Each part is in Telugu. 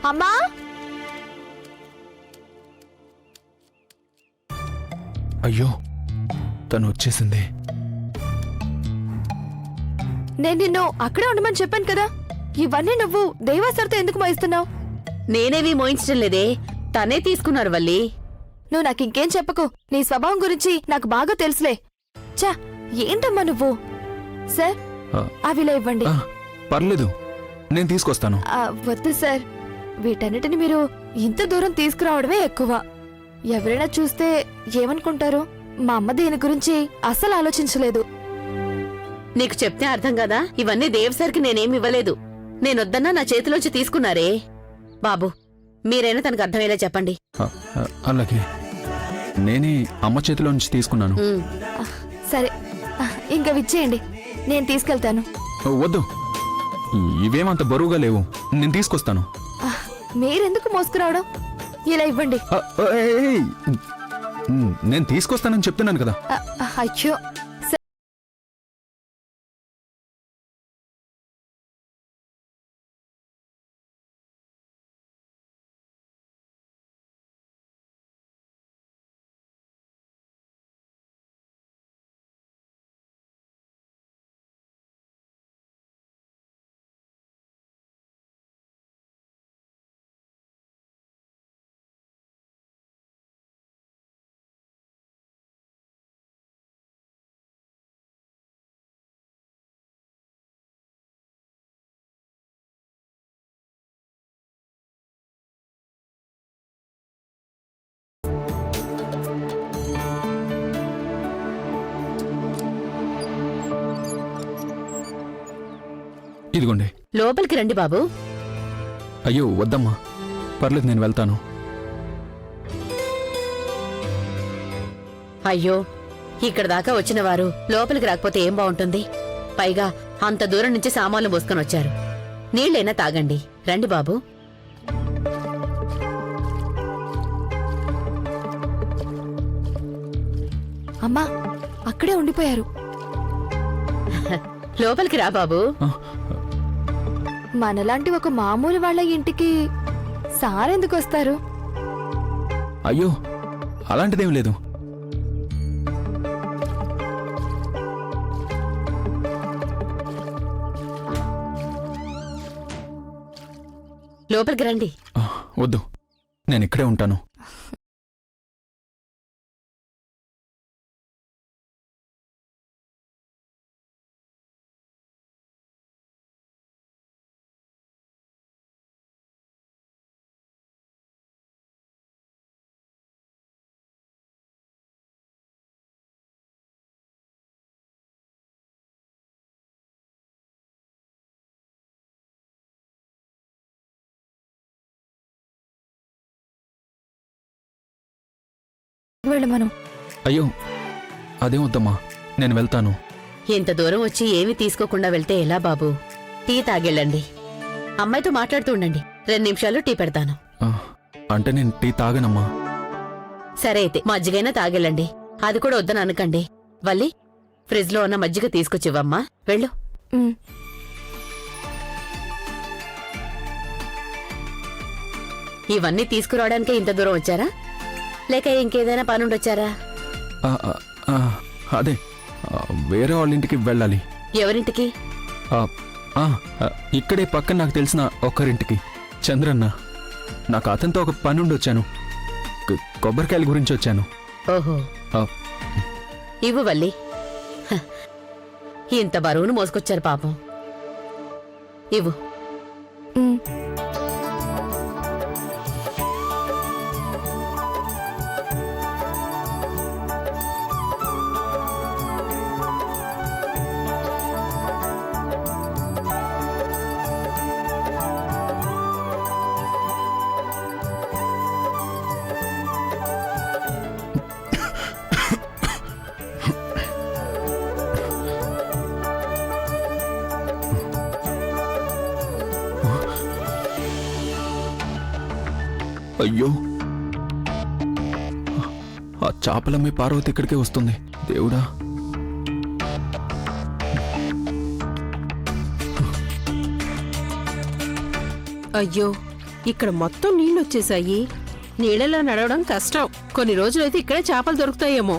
అమ్మా అయ్యో తను వచ్చేసింది. నేను నిన్ను అక్కడే ఉండమని చెప్పాను కదా. ఇవన్నీ నువ్వు దేవాసరితో ఎందుకు మోయిస్తున్నావు? నేనేవి మోయించడం లేదే, తనే తీసుకున్నారు వల్లి. నువ్వు నాకు ఇంకేం చెప్పకు. నీ స్వభావం గురించి నాకు బాగా తెలుసులే. చా ఏంటమ్మా నువ్వు? సార్ అవిలా ఇవ్వండి. పర్లేదు, నేను తీసుకొస్తాను. వద్దు సార్, వీటన్నిటిని మీరు ఇంత దూరం తీసుకురావడమే ఎక్కువ. ఎవరైనా చూస్తే ఏమనుకుంటారు? మా అమ్మ దీని గురించి అస్సలు ఆలోచించలేదు. నీకు చెప్తే అర్థం కదా, ఇవన్నీ దేవసరికి నేనేమి ఇవ్వలేదు. నేనొద్దన్నా నా చేతిలోంచి తీసుకున్నారే. బాబు, మీరైనా తనకు అర్థమయ్యేలా చెప్పండి. అలాగే, నేనే అమ్మ చేతిలో నుంచి తీసుకున్నాను. సరే, ఇంకా విచ్చేయండి, నేను తీసుకెళ్తాను. వద్దు, ఇవేమంత బరువుగా లేవు, నేను తీసుకొస్తాను. మీరెందుకు మోసుకురావడం? ఇలా ఇవ్వండి. నేను తీసుకొస్తానని చెప్తున్నాను కదా. అయ్యో, ఇదిగోండి. లోపలికి రండి బాబు. అయ్యో వద్దమ్మా, పర్లేదు, నేను వెళ్తాను. అయ్యో, ఇక్కడ దాకా వచ్చిన వారు లోపలికి రాకపోతే ఏం బాగుంటుంది? పైగా అంత దూరం నుంచి సామాన్లు మోసుకొని వచ్చారు. నీళ్ళైనా తాగండి. రండి బాబు. అమ్మా అక్కడే ఉండిపోయారు. లోపలికి రా బాబు. మనలాంటి ఒక మామూలు వాళ్ళ ఇంటికి సారెందుకు వస్తారు? అయ్యో, అలాంటిదేం లేదు. లోపలికి రండి. వద్దు, నేను ఇక్కడే ఉంటాను. మనం అయ్యో, అదేం వద్దమ్మా, నేను వెళ్తాను. ఇంత దూరం వచ్చి ఏమీ తీసుకోకుండా వెళ్తే ఎలా బాబు? టీ తాగెళ్ళండి. అమ్మాయితో మాట్లాడుతూ ఉండండి. 2 నిమిషాలు టీ పెడతాను. అంటే నేను టీ తాగనమ్మా. సరే అయితే మజ్జిగైనా తాగెళ్ళండి. అది కూడా వద్దని అనకండి. వల్లి, ఫ్రిడ్జ్ లో ఉన్న మజ్జిగ తీసుకొచ్చివమ్మా. వెళ్ళు. ఇవన్నీ తీసుకురావడానికే ఇంత దూరం వచ్చారా, లేక ఇంకేదైనా పనుండొచ్చారా? అదే, వేరే వాళ్ళ ఇంటికి వెళ్ళాలి. ఎవరింటికి? ఇక్కడే పక్కన నాకు తెలిసిన ఒక్కరింటికి. చంద్రన్న, నాకు అతనితో ఒక పనుండి వచ్చాను. కొబ్బరికాయల గురించి వచ్చాను. ఓహో, ఇవ్వు వల్లి. ఇంత బరువును మోసుకొచ్చారు పాపం. ఇవ్వు. అయ్యో, ఆ చాపలమ్మే పార్వతి ఇక్కడికే వస్తుంది. దేవుడా, అయ్యో, ఇక్కడ మొత్తం నీళ్ళొచ్చేసాయి. నీళ్ళలో నడవడం కష్టం. కొన్ని రోజులైతే ఇక్కడే చేపలు దొరుకుతాయేమో.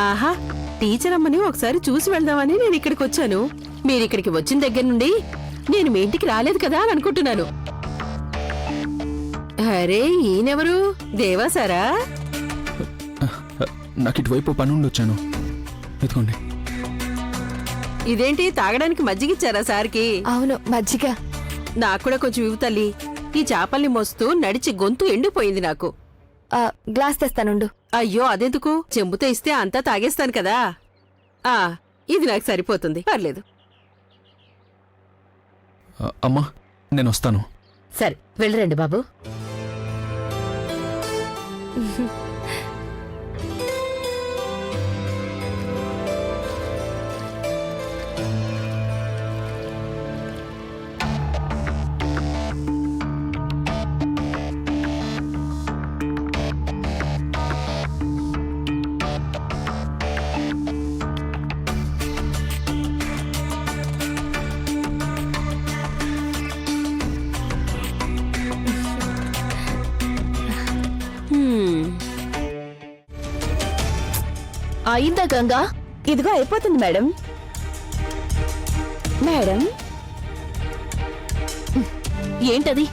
ఆహా, టీచర్ అమ్మని ఒకసారి చూసి వెళ్దామని నేను ఇక్కడికి వచ్చాను. మీరిక్కడికి వచ్చిన దగ్గర నుండి నేను మీ ఇంటికి రాలేదు కదా అని అనుకుంటున్నాను. అరే, ఈయనెవరు? దేవాసారా? నాకు ఇటువైపు పని ఉండి వచ్చాను. ఎత్తుకోండి. ఇదేంటి, తాగడానికి మజ్జిగిచ్చారా సార్కి? అవును, మజ్జిగ. నాకు కూడా కొంచెం ఇవ్వు తల్లి. ఈ చేపల్ని మోస్తూ నడిచి గొంతు ఎండిపోయింది నాకు. గ్లాస్ తెస్తానుండు. అయ్యో, అదెందుకు? చెంబుతో ఇస్తే అంతా తాగేస్తాను కదా. ఇది నాకు సరిపోతుంది, పర్లేదు. అమ్మా, నేను వస్తాను. సరే, వెళ్ళరండి బాబు. అయిందా గంగా? ఇదిగో అయిపోతుంది మేడం. మేడం, ఏంటది?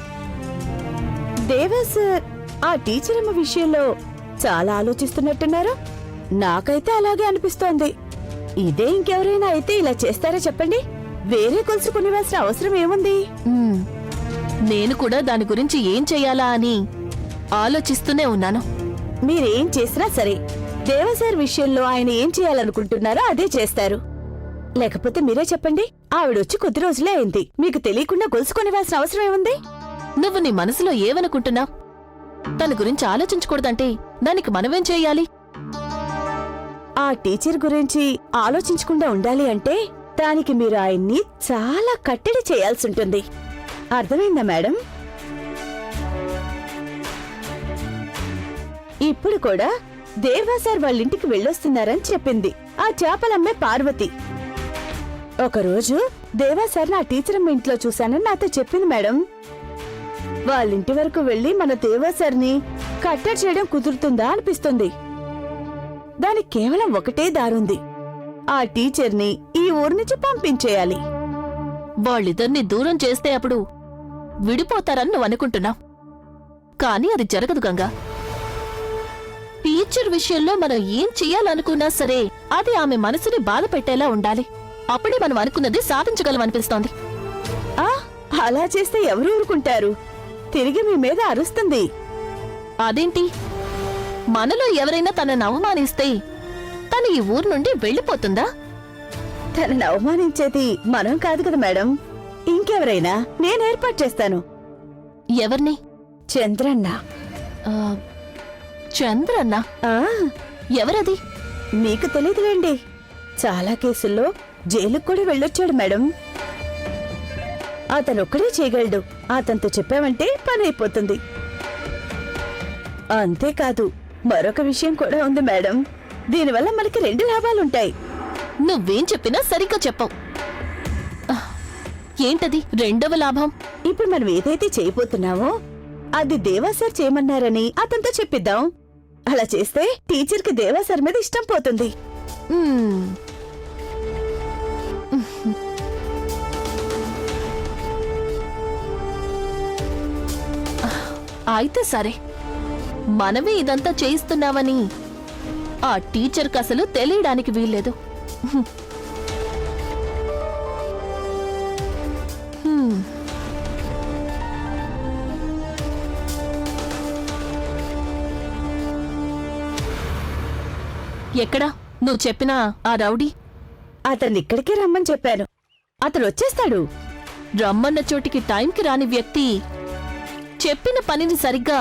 దేవా సార్ ఆ టీచర్ అమ్మ విషయంలో చాలా ఆలోచిస్తున్నట్టున్నారు. నాకైతే అలాగే అనిపిస్తోంది. ఇదే ఇంకెవరైనా అయితే ఇలా చేస్తారా చెప్పండి? వేరే కొలుసు కొనివాల్సిన అవసరం ఏముంది? నేను కూడా దాని గురించి ఏం చెయ్యాలా అని ఆలోచిస్తూనే ఉన్నాను. మీరేం చేసినా సరే దేవా సార్ విషయంలో ఆయన ఏం చేయాలనుకుంటున్నారో అదే చేస్తారు. లేకపోతే మీరే చెప్పండి. ఆవిడొచ్చి కొద్ది రోజులే అయింది. మీకు తెలియకుండా గొలుసు కొనివాల్సిన అవసరం ఏముంది? నువ్వు నీ మనసులో ఏమనుకుంటున్నావు? తన గురించి ఆలోచించకూడదంటే దానికి మనమేం చెయ్యాలి? ఆ టీచర్ గురించి ఆలోచించకుండా ఉండాలి అంటే దానికి మీరు ఆయన్ని చాలా కట్టడి చేయాల్సుంటుంది. అర్థమైందా మేడం? ఇప్పుడు కూడా దేవా సార్ వాళ్ళింటికి వెళ్ళొస్తున్నారని చెప్పింది ఆ చేపలమ్మే పార్వతి. ఒకరోజు దేవా సార్ నా టీచర్ అమ్మ ఇంట్లో చూశానని నాతో చెప్పింది మేడం. వాళ్ళింటి వరకు వెళ్లి మన దేవా సార్ని కట్టడి చేయడం కుదురుతుందా అనిపిస్తుంది. దానికి కేవలం ఒకటే దారుంది. ఆ టీచర్ని ఈ ఊరు నుంచి పంపించేయాలి. వాళ్ళిద్దరిని దూరం చేస్తే అప్పుడు విడిపోతారని నువ్వు అనుకుంటున్నావు. కానీ అది జరగదు గంగా. టీచర్ విషయంలో మనం ఏం చెయ్యాలనుకున్నా సరే అది ఆమె మనసుని బాధ పెట్టేలా ఉండాలి. అప్పుడే మనం అనుకున్నది సాధించగలమనిపిస్తోంది. అలా చేస్తే ఎవరు ఊరుకుంటారు? తిరిగి మీ మీద అరుస్తుంది. అదేంటి? మనలో ఎవరైనా తనను అవమానిస్తే తను ఈ ఊరు నుండి వెళ్ళిపోతుందా? తనని అవమానించేది మనం కాదు కదా మేడం, ఇంకెవరైనా. నేను ఏర్పాటు చేస్తాను. ఎవరిని? చంద్రన్న. చంద్రన్న? ఎవరది? మీకు తెలీదులేండి. చాలా కేసుల్లో జైలుకు కూడా వెళ్ళొచ్చాడు మేడం. అతనొక్కడే చేయగలడు. అతనితో చెప్పామంటే పని అయిపోతుంది. అంతేకాదు, మరొక విషయం కూడా ఉంది మేడం. దీనివల్ల మనకి 2 లాభాలుంటాయి. నువ్వేం చెప్పినా సరిగ్గా చెప్పవు. ఏంటది రెండవ లాభం? ఇప్పుడు మనం ఏదైతే చేయబోతున్నామో అది దేవా సార్ చేయమన్నారని అతనితో చెప్పిద్దాం. అలా చేస్తే టీచర్కి దేవా సార్ మీద ఇష్టం పోతుంది. అయితే సరే, మనమే ఇదంతా చేయిస్తున్నావని ఆ టీచర్కి అసలు తెలియడానికి వీల్లేదు. ఎక్కడా నువ్వు చెప్పిన ఆ రౌడీ? అతన్ని ఇక్కడికే రమ్మని చెప్పాను. అతను వచ్చేస్తాడు. రమ్మన్న చోటికి టైంకి రాని వ్యక్తి చెప్పిన పనిని సరిగ్గా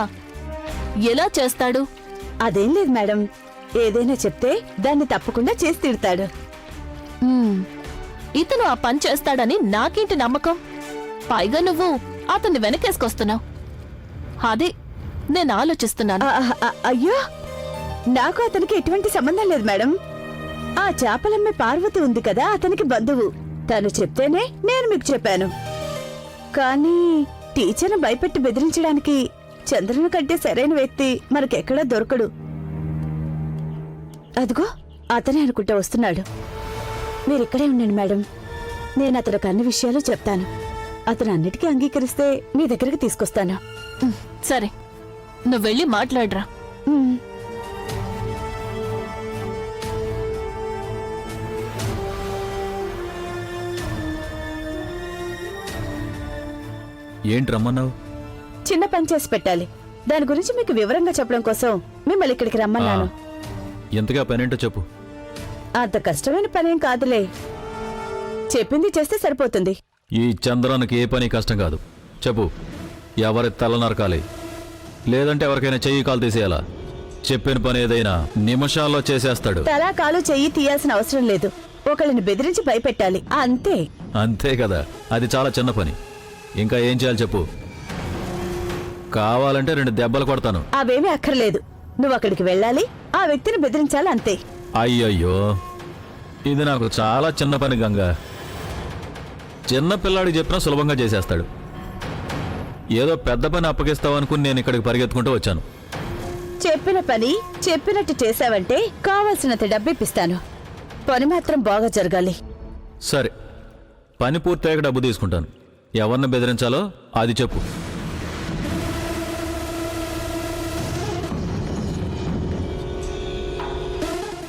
ఎలా చేస్తాడు? అదేం లేదు మేడం, ఏదైనా చెప్తే దాన్ని తప్పకుండా చేసి తిడతాడు. ఇతను ఆ పని చేస్తాడని నాకేంటి నమ్మకం? పైగా నువ్వు అతన్ని వెనకేసుకొస్తున్నావు. అదే నేను ఆలోచిస్తున్నాను. అయ్యో, నాకు అతనికి ఎటువంటి సంబంధం లేదు మేడం. ఆ చేపలమ్మే పార్వతి ఉంది కదా, అతనికి బంధువు. తను చెప్తేనే నేను మీకు చెప్పాను. కానీ టీచర్ను భయపెట్టి బెదిరించడానికి చంద్రుని కంటే సరైన వ్యక్తి మనకెక్కడా దొరకడు. అదిగో అతనే అనుకుంటా వస్తున్నాడు. మీరిక్కడే ఉండండి మేడం, నేను అతనికి అన్ని విషయాలు చెప్తాను. అతను అన్నిటికీ అంగీకరిస్తే మీ దగ్గరికి తీసుకొస్తాను. సరే, నువ్వు వెళ్ళి మాట్లాడరా. ఉమ్. ఏంటి రమ్మన్నావు? చిన్న పని చేసి పెట్టాలి. దాని గురించి మీకు వివరంగా చెప్పడం కోసం మిమ్మల్ని ఇక్కడికి రమ్మన్నాను. ఎంతగా పనేంటో చెప్పు. అంత కష్టమైన పనేం కాదులే, చెప్పింది చేస్తే సరిపోతుంది. ఈ చంద్రానికి ఏ పని కష్టం కాదు. చెప్పు, ఎవరి తల నరకాలి, లేదంటే ఎవరికైనా చెయ్యి కాలు తీసేయాలా? చెప్పిన పని ఏదైనా నిమిషాల్లో చేసేస్తాడు. తలా కాలు చెయ్యి తీయాల్సిన అవసరం లేదు, ఒకళ్ళని బెదిరించి భయపెట్టాలి అంతే. అంతే కదా, అది చాలా చిన్న పని. ఇంకా ఏం చేయాలి చెప్పు. కావాలంటే 2 దెబ్బలు కొడతాను. అవేమీ అక్కర్లేదు, నువ్వు అక్కడికి వెళ్ళాలి, ఆ వ్యక్తిని బెదిరించాలి అంతే. అయ్యయ్యో, ఇది నాకు చాలా చిన్న పని గంగా. చిన్న పిల్లాడికి చెప్పినా సులభంగా చేసేస్తాడు. ఏదో పెద్ద పని అప్పగిస్తావనుకుని నేను ఇక్కడికి పరిగెత్తుకుంటూ వచ్చాను. చెప్పిన పని చెప్పినట్టు చేశావంటే కావాల్సినంత డబ్బిప్పిస్తాను. పని మాత్రం బాగా జరగాలి. సరే, పని పూర్తయ్యాక డబ్బు తీసుకుంటాను. ఎవరిని బెదిరించాలో అది చెప్పు.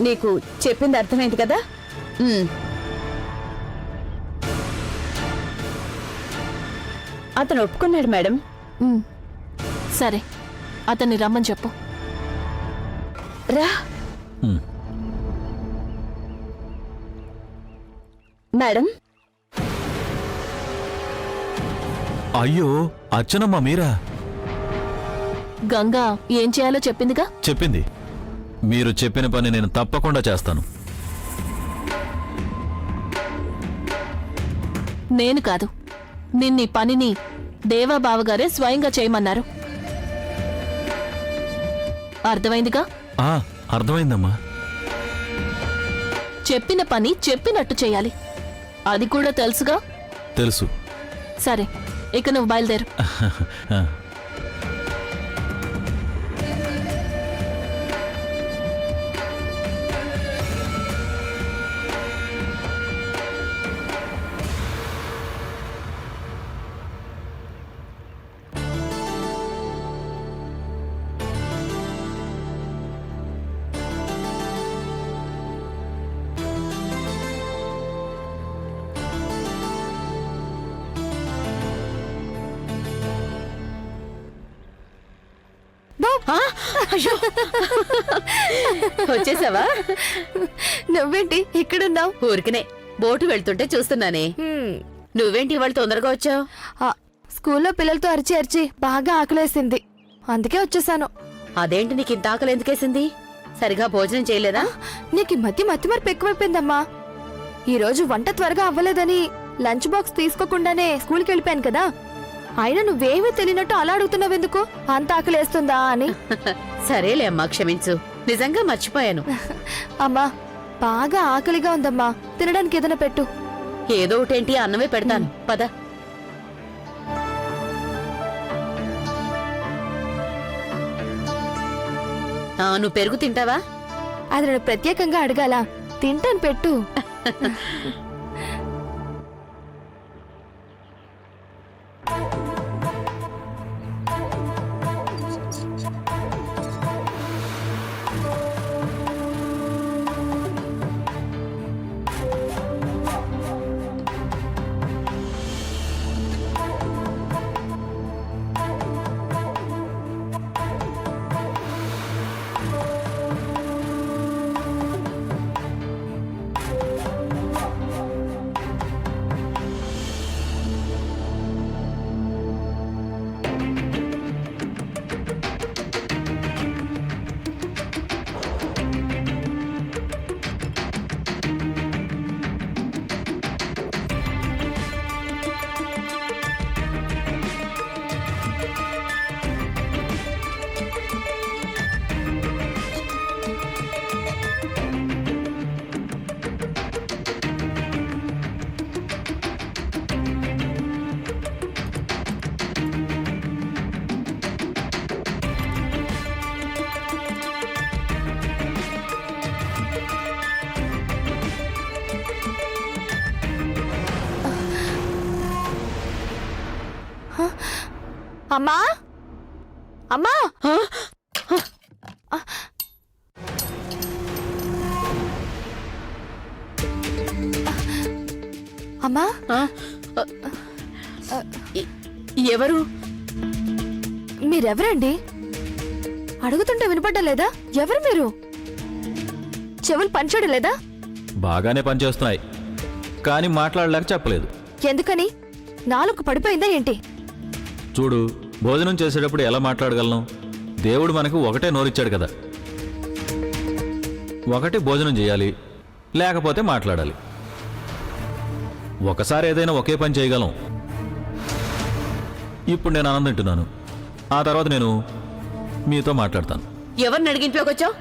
నీకు చెప్పింది అర్థమైంది కదా? అతను ఒప్పుకున్నాడు మేడం. సరే, అతన్ని రమ్మని చెప్పు. రా హ్మ్. మేడం. అయ్యో, అర్చనమ్మ మీరా? గంగా ఏం చేయాలో చెప్పిందిగా. చెప్పింది. మీరు చెప్పిన పని నేను తప్పకుండా చేస్తాను. నేను కాదు, నిన్నీ పనిని దేవా బావగారే స్వయంగా చేయమన్నారు. అర్థమైందిగా? ఆ, అర్థమైందమ్మా. చెప్పిన పని చెప్పినట్టు చేయాలి, అది కూడా తెలుసుగా. తెలుసు. సరే, ఇక నువ్వు బయలుదేరు. ఆ. వచ్చేసావా? నువ్వేంటి ఇక్కడున్నావు? ఊరికనే బోటు వెళ్తుంటే చూస్తున్నానే. నువ్వేంటి ఇవాళ తొందరగా వచ్చావు? స్కూల్లో పిల్లలతో అరిచి అరిచి బాగా ఆకలేసింది, అందుకే వచ్చేసాను. అదేంటి నీకు ఇంత ఆకలి ఎందుకేసింది? సరిగా భోజనం చేయలేదా? నీకు ఈ మధ్య మతిమరుపు ఎక్కువైపోయిందమ్మా. ఈ రోజు వంట త్వరగా అవ్వలేదని లంచ్ బాక్స్ తీసుకోకుండానే స్కూల్కి వెళ్ళిపోయాను కదా. అయినా నువ్వేమీ తెలియనట్టు అలా అడుగుతున్నావెందుకు? అంత ఆకలేస్తుందా అని. సరేలే అమ్మా, క్షమించు. నిజంగా మర్చిపోయాను. అమ్మా, బాగా ఆకలిగా ఉందమ్మా, తినడానికి ఏదైనా పెట్టు. ఏదో ఒకటేంటి, అన్నమే పెడతాను. పద. నువ్వు పెరుగు తింటావా? అది నేను ప్రత్యేకంగా అడగాల? తింటాను, పెట్టు. అమ్మా అమ్మా ఆ? అమ్మా ఆ? ఎవరు? మీరెవరండి? అడుగుతుంటే వినపడ్డం లేదా? ఎవరు మీరు? చెవులు పనిచేయడం లేదా? బాగానే పనిచేస్తున్నాయి కానీ మాట్లాడలేక చెప్పలేదు. ఎందుకని? నాలుగు పడిపోయిందా ఏంటి? చూడు, భోజనం చేసేటప్పుడు ఎలా మాట్లాడగలను? దేవుడు మనకు ఒకటే నోరిచ్చాడు కదా. ఒకటి భోజనం చేయాలి, లేకపోతే మాట్లాడాలి. ఒకసారి ఏదైనా ఒకే పని చేయగలం. ఇప్పుడు నేను ఆనందం తింటున్నాను, ఆ తర్వాత నేను మీతో మాట్లాడతాను. ఎవరిని అడిగింట్లోకి వచ్చావు?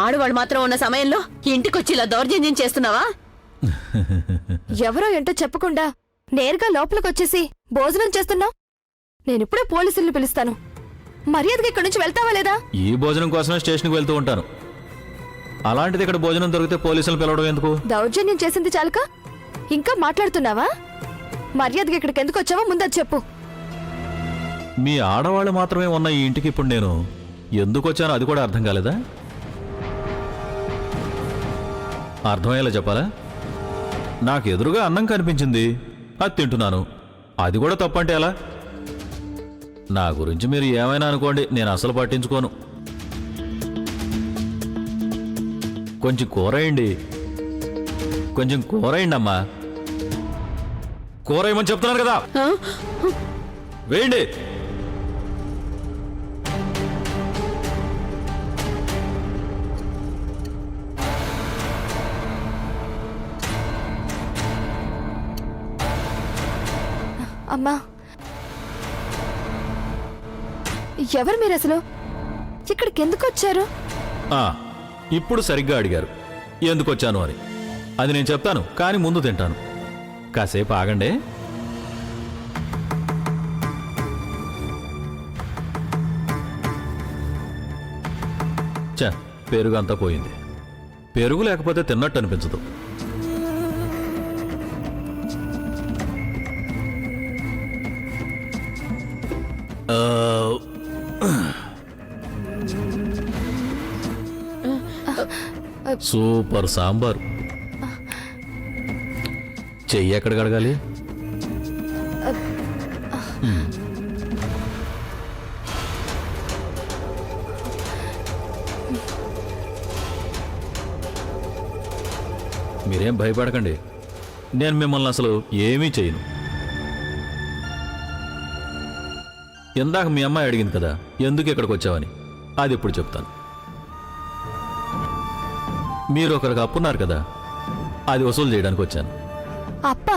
ఆడవాళ్ళు మాత్రం ఉన్న సమయంలో ఇంటికొచ్చి ఇలా దౌర్జన్యం చేస్తున్నావా? ఎవరో ఏంటో చెప్పకుండా నేరుగా లోపలికి వచ్చేసి భోజనం చేస్తున్నావు. నేనిప్పుడే పోలీసుల్ని పిలుస్తాను. మర్యాదగా ఇక్కడి నుంచి వెళ్తావా లేదా? ఈ భోజనం కోసమే స్టేషన్కి వెళ్తూ ఉంటాను. అలాంటిది ఇక్కడ భోజనం దొరికితే పోలీసులు పిలవడం ఎందుకు? దౌర్జన్యం చేసింది చాలక ఇంకా మాట్లాడుతున్నావా? మర్యాదగా ఇక్కడికి ఎందుకు వచ్చావో ముందది చెప్పు. మీ ఆడవాళ్ళు మాత్రమే ఉన్న ఈ ఇంటికి ఇప్పుడు నేను ఎందుకు వచ్చానో అది కూడా అర్థం కాలేదా? అర్థమయ్యేలా చెప్పాలా? నాకు ఎదురుగా అన్నం కనిపించింది, అది తింటున్నాను. అది కూడా తప్పంటే ఎలా? నా గురించి మీరు ఏమైనా అనుకోండి, నేను అసలు పట్టించుకోను. కొంచెం కూర వేయండి, కొంచెం కూర వేయండి అమ్మా. కూర వేయమని చెప్తున్నారు కదా, ఆ? వేయండి. అమ్మా, ఎవరు మీరు అసలు? ఇక్కడికి ఎందుకు వచ్చారు? ఇప్పుడు సరిగ్గా అడిగారు ఎందుకు వచ్చాను అని. అది నేను చెప్తాను, కానీ ముందు తింటాను. కాసేపు ఆగండి. పెరుగు అంతా పోయింది. పెరుగు లేకపోతే తిన్నట్టు అనిపించదు. సూపర్ సాంబార్. చెయ్యి ఎక్కడ కడగాలి? మీరేం భయపడకండి, నేను మిమ్మల్ని అసలు ఏమీ చేయను. ఇందాక మీ అమ్మాయి అడిగింది కదా ఎందుకు ఇక్కడికి వచ్చావని, అది ఇప్పుడు చెప్తాను. మీరు ఒకరికి అప్పున్నారు కదా, అది వసూలు చేయడానికి వచ్చాను. అప్ప?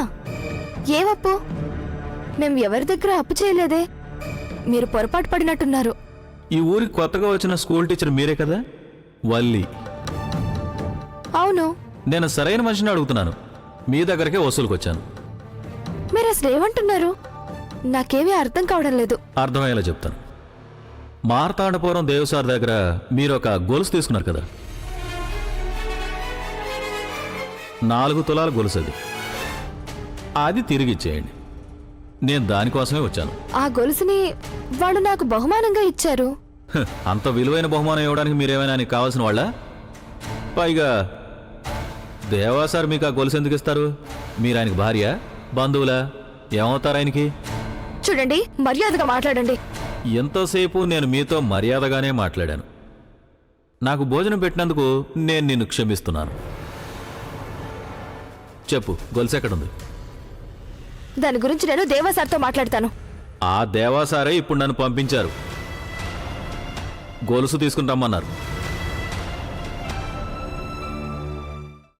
ఏమప్పు? మేం ఎవరి దగ్గర అప్పు చేయలేదే. మీరు పొరపాటు పడినట్టున్నారు. ఈ ఊరికి కొత్తగా వచ్చిన స్కూల్ టీచర్ మీరే కదా, వల్లి? అవును. నేను సరైన మనిషిని అడుగుతున్నాను, మీ దగ్గరకే వసూలుకి వచ్చాను. మీరు అసలు ఏమంటున్నారు? నాకేమీ అర్థం కావడం లేదు. అర్థమయ్యేలా చెప్తాను. మార్తాండపురం దేవసార్ దగ్గర మీరు ఒక గొలుసు తీసుకున్నారు కదా, 4 తులాల గొలుసు. అది తిరిగి ఇచ్చేయండి. నేను దానికోసమే వచ్చాను. ఆ గొలుసుని వాళ్ళు నాకు బహుమానంగా ఇచ్చారు. అంత విలువైన బహుమానం ఇవ్వడానికి మీరేమైనా ఆయనకి కావాల్సిన వాళ్ళ? పైగా దేవాసార్ మీకు ఆ గొలుసు ఎందుకు ఇస్తారు? మీరు ఆయనకి భార్య, బంధువులా? ఏమవుతారు ఆయనకి? చూడండి, మర్యాదగా మాట్లాడండి. ఎంతోసేపు నేను మీతో మర్యాదగానే మాట్లాడాను. నాకు భోజనం పెట్టినందుకు నేను నిన్ను క్షమిస్తున్నాను. చెప్పు, గొలుసు ఎక్కడుంది? దాని గురించి నేను దేవాసార్తో మాట్లాడతాను. ఆ దేవాసారే ఇప్పుడు నన్ను పంపించారు. గొలుసు తీసుకుని రమ్మన్నారు.